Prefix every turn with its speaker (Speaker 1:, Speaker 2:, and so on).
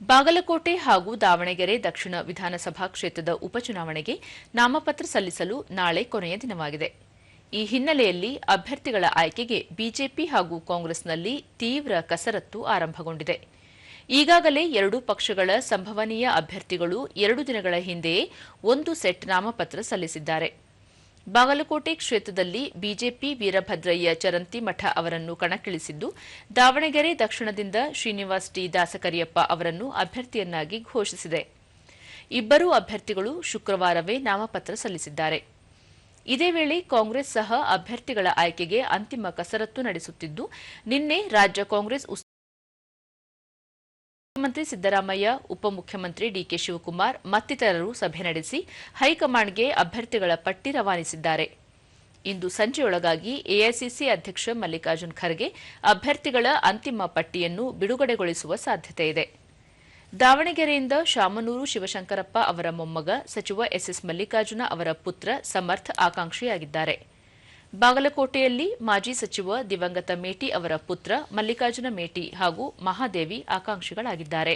Speaker 1: ಬಾಗಲಕೋಟೆ ಹಾಗೂ ದಾವಣಗೆರೆ ದಕ್ಷಿಣ ವಿಧಾನಸಭಾ ಕ್ಷೇತ್ರದ ಉಪಚುನಾವಣೆಗೆ ನಾಮಪತ್ರ ಸಲ್ಲಿಸಲು ನಾಳೆ ಕೊನೆಯ ದಿನವಾಗಿದೆ. ಈ ಹಿನ್ನೆಲೆಯಲ್ಲಿ ಅಭ್ಯರ್ಥಿಗಳ ಆಯ್ಕೆಗೆ ಬಿಜೆಪಿ ಹಾಗೂ ಕಾಂಗ್ರೆಸ್ನಲ್ಲಿ ತೀವ್ರ ಕಸರತ್ತು ಆರಂಭಗೊಂಡಿದೆ. ಈಗಾಗಲೇ ಎರಡೂ ಪಕ್ಷಗಳ ಸಂಭವನೀಯ ಅಭ್ಯರ್ಥಿಗಳು 2 ದಿನಗಳ ಹಿಂದೆಯೇ ಒಂದು ಸೆಟ್ ನಾಮಪತ್ರ ಸಲ್ಲಿಸಿದ್ದಾರೆ. ಬಾಗಲಕೋಟೆ ಕ್ಷೇತ್ರದಲ್ಲಿ ಬಿಜೆಪಿ ವೀರಭದ್ರಯ್ಯ ಚರಂತಿಮಠ ಅವರನ್ನು ಕಣಕ್ಕಿಳಿಸಿದ್ದು, ದಾವಣಗೆರೆ ದಕ್ಷಿಣದಿಂದ ಶ್ರೀನಿವಾಸ್ ಟಿ ದಾಸಕರಿಯಪ್ಪ ಅವರನ್ನು ಅಭ್ಯರ್ಥಿಯನ್ನಾಗಿ ಘೋಷಿಸಿದೆ. ಇಬ್ಬರೂ ಅಭ್ಯರ್ಥಿಗಳು ಶುಕ್ರವಾರವೇ ನಾಮಪತ್ರ ಸಲ್ಲಿಸಿದ್ದಾರೆ. ಇದೇ ವೇಳೆ ಕಾಂಗ್ರೆಸ್ ಸಹ ಅಭ್ಯರ್ಥಿಗಳ ಆಯ್ಕೆಗೆ ಅಂತಿಮ ಕಸರತ್ತು ನಡೆಸುತ್ತಿದ್ದು, ನಿನ್ನೆ ರಾಜ್ಯ ಕಾಂಗ್ರೆಸ್ ಮುಖ್ಯಮಂತ್ರಿ ಸಿದ್ದರಾಮಯ್ಯ, ಉಪಮುಖ್ಯಮಂತ್ರಿ ಡಿಕೆ ಶಿವಕುಮಾರ್ ಮತ್ತಿತರರು ಸಭೆ ನಡೆಸಿ ಹೈಕಮಾಂಡ್ಗೆ ಅಭ್ಯರ್ಥಿಗಳ ಪಟ್ಟಿ ರವಾನಿಸಿದ್ದಾರೆ. ಇಂದು ಸಂಜೆಯೊಳಗಾಗಿ ಎಐಸಿಸಿ ಅಧ್ಯಕ್ಷ ಮಲ್ಲಿಕಾರ್ಜುನ ಖರ್ಗೆ ಅಭ್ಯರ್ಥಿಗಳ ಅಂತಿಮ ಪಟ್ಟಿಯನ್ನು ಬಿಡುಗಡೆಗೊಳಿಸುವ ಸಾಧ್ಯತೆಯಿದೆ. ದಾವಣಗೆರೆಯಿಂದ ಶಾಮನೂರು ಶಿವಶಂಕರಪ್ಪ ಅವರ ಮೊಮ್ಮಗ ಸಚಿವ ಎಸ್ಎಸ್ ಮಲ್ಲಿಕಾರ್ಜುನ ಅವರ ಪುತ್ರ ಸಮರ್ಥ್ ಆಕಾಂಕ್ಷಿಯಾಗಿದ್ದಾರೆ. ಬಾಗಲಕೋಟೆಯಲ್ಲಿ ಮಾಜಿ ಸಚಿವ ದಿವಂಗತ ಮೇಟಿ ಅವರ ಪುತ್ರ ಮಲ್ಲಿಕಾರ್ಜುನ ಮೇಟಿ ಹಾಗೂ ಮಹಾದೇವಿ ಆಕಾಂಕ್ಷಿಗಳಾಗಿದ್ದಾರೆ.